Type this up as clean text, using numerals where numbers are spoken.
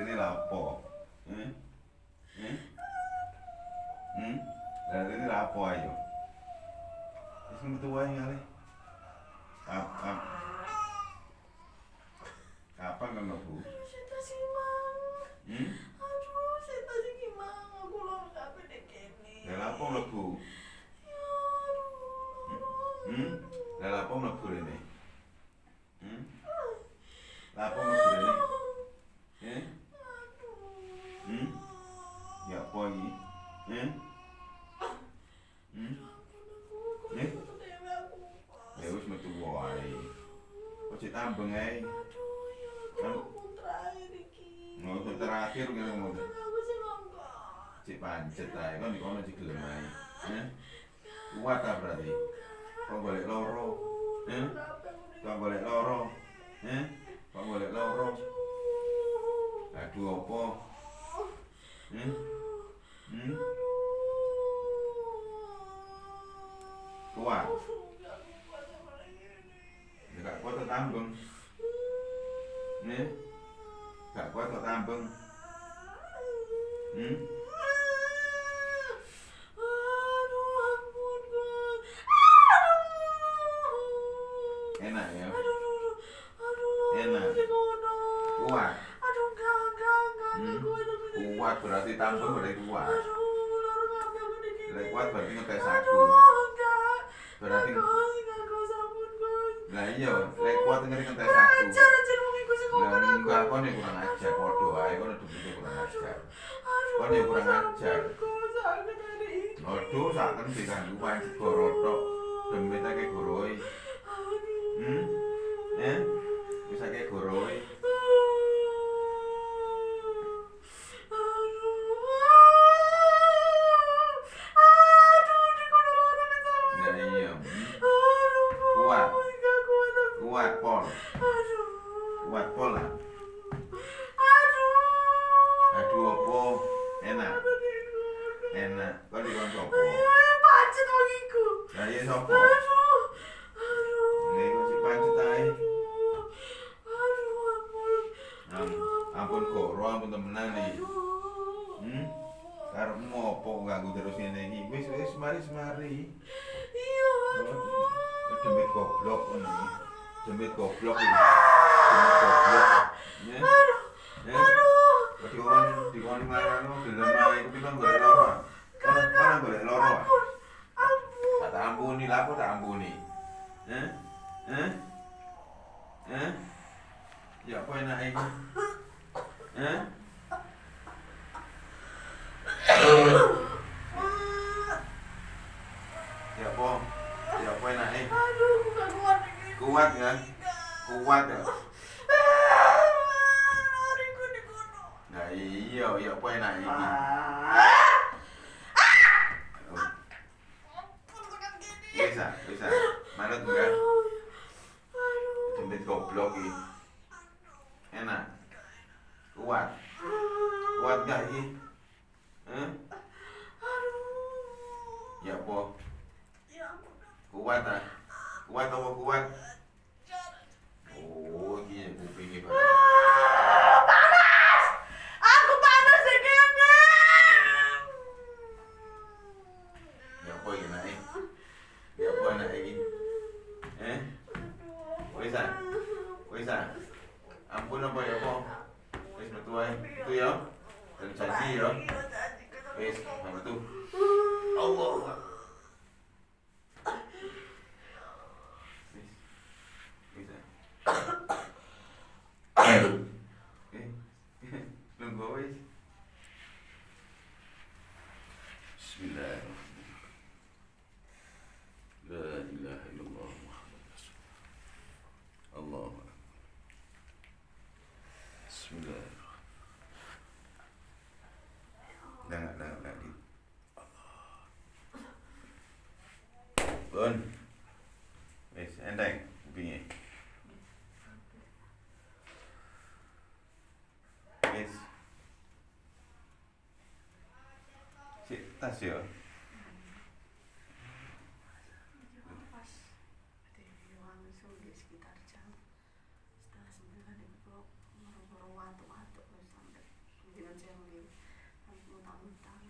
ini lapo. Lah ini lapo ayo. Wis metu wae ngale. Kapan kan Bu? Sita sing mang. Aduh, sita sing mang. Aku loro kabeh nek kene. Lah lapo mlebu? Ya aduh. Lah lapo mlebu rene? Lapo mlebu rene? Ya apa iki? Ya wis metu wae. Kok cek tambeng ae. Aduh, aku terakhir iki. Ngono terakhir kene ngomong. Aku sing ngangkat. Cek pancet ae kon dikono cek gelem ae. Kuat ta berarti? Kok golek loro? Kok golek loro? Kok golek loro? Aduh apa? Kuat. Gak kuat kok tambeng. Gak kuat kok tambeng. Aduh, ampun, Bang. Enak ya? Aduh, Enak. Kono. Kuat. Aduh, enggak kuat aku nih. Kuat berarti tambeng berarti kuat. Aduh, loro kabeh aku nih. Lek kuat berarti ngetes aku. Aduh, enggak. Berarti Enggak, sampun, Bang. lah iya, lek kuat ngeri ngetes aku. Ajar wong iku sing Lah ngomong aku. enggak kon ya kurang ajar padha ae kon dhewe kurang ajar. Kon ya kurang ajar. Sakit hari ini. Aduh, saken diganggu pancet goro tok. Demit akeh goroi. Wis akeh goroi. Lah iya. Kuat. Kuat pol. Kuat pol lah. Aduh apa? Enak. Enak. Kok dikon sapa? Pancet wong iku. Lah iya sapa? Aduh. Nek kok si pancet ae. Ampun. Ampun goro, ampun temenan iki. Karepmu apa ganggu terus ngene iki? Wis mari. Iya. Demit goblok ngono iki. Demit goblok iki. Demit goblok. Dikon marano gelem ae kuwi kan golek loro. Kan golek loro. Ampun. Tak ampuni lah kok tak ampuni. Ya apa enak iki? Ya apa enak iki? Aduh, bukan kuat ini. Kuat ya? Kuat ya? Lariku di kono. Nah iya, ya apa enak iki? Ampun, tekan gini. Bisa. Manut enggak? Demit goblok iki. Enak. Kuat. Kuat enggak iki? Ya apa? Ya ampun. Kuat ah? Kuat apa kuat? Oh, iki kuping iki. Panas! Aku panas ya kene. Ya apa iki naik? Ya apa enak iki? Wis ah. Ampun apa ya apa? Wis metu ae. Itu ya. Dan janji ya. Wis, metu. Allah. Wis. Nunggu wis. Bismillahirrahmanirrahim. La ilaha illallah Muhammad Rasulullah. Allahu Akbar. Bismillahirrahmanirrahim. Jangan di. Bun. Wis enteng kupinge. Wis. Sik tas ya. Pas ada yang langsung di sekitar jam 8:30 itu kok baru-baru ngantuk-ngantuk sampai utang.